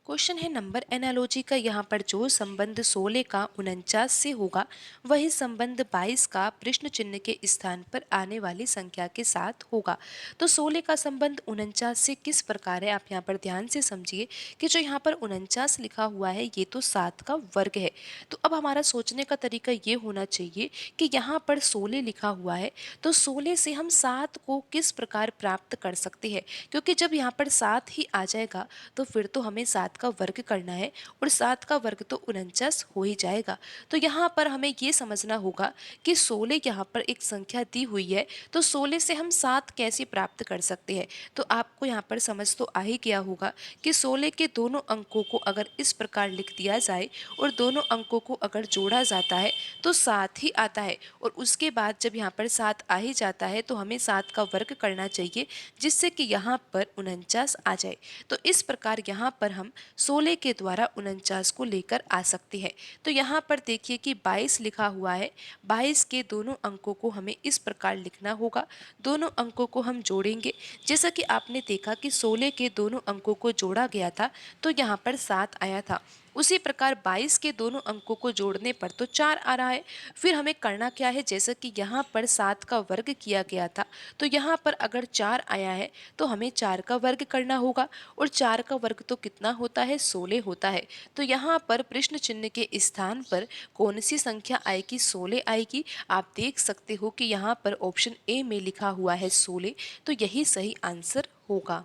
Question है number analogy का। यहाँ पर जो संबंध 16 का 49 से होगा वही संबंध 22 का प्रश्न चिन्ह के स्थान पर आने वाली संख्या के साथ होगा। तो 16 का संबंध 49 से किस प्रकार है, आप यहाँ पर ध्यान से समझिए कि जो यहाँ पर 49 लिखा हुआ है ये तो 7 का वर्ग है। तो अब हमारा सोचने का तरीका ये होना चाहिए कि यहाँ पर 16 लिखा हुआ है, तो 16 से हम 7 को किस प्रकार प्राप्त कर सकते हैं, क्योंकि जब यहाँ पर 7 ही आ जाएगा तो फिर तो हमें 7 का वर्ग करना है और 7 का वर्ग तो 49 हो ही जाएगा। तो यहाँ पर हमें ये समझना होगा कि 16 यहाँ पर एक संख्या दी हुई है, तो 16 से हम 7 कैसे प्राप्त कर सकते हैं। तो आपको यहाँ पर समझ तो आ ही गया होगा कि 16 के दोनों अंकों को अगर इस प्रकार लिख दिया जाए और दोनों अंकों को अगर जोड़ा जाता है तो 7 ही आता है, और उसके बाद जब यहाँ पर 7 आ ही जाता है तो हमें 7 का वर्ग करना चाहिए, जिससे कि यहाँ पर 49 आ जाए। तो इस प्रकार यहाँ पर हम 16 के द्वारा 49 को लेकर आ सकते हैं। तो यहाँ पर देखिए कि 22 लिखा हुआ है, 22 के दोनों अंकों को हमें इस प्रकार लिखना होगा। दोनों अंकों को हम जोड़ेंगे, जैसा कि आपने देखा कि 16 के दोनों अंकों को जोड़ा गया था तो यहाँ पर 7 आया था। उसी प्रकार 22 के दोनों अंकों को जोड़ने पर तो 4 आ रहा है। फिर हमें करना क्या है, जैसा कि यहाँ पर 7 का वर्ग किया गया था तो यहाँ पर अगर 4 आया है तो हमें 4 का वर्ग करना होगा, और 4 का वर्ग तो कितना होता है, 16 होता है। तो यहाँ पर प्रश्न चिन्ह के स्थान पर कौन सी संख्या आएगी, 16 आएगी। आप देख सकते हो कि यहाँ पर ऑप्शन ए में लिखा हुआ है 16, तो यही सही आंसर होगा।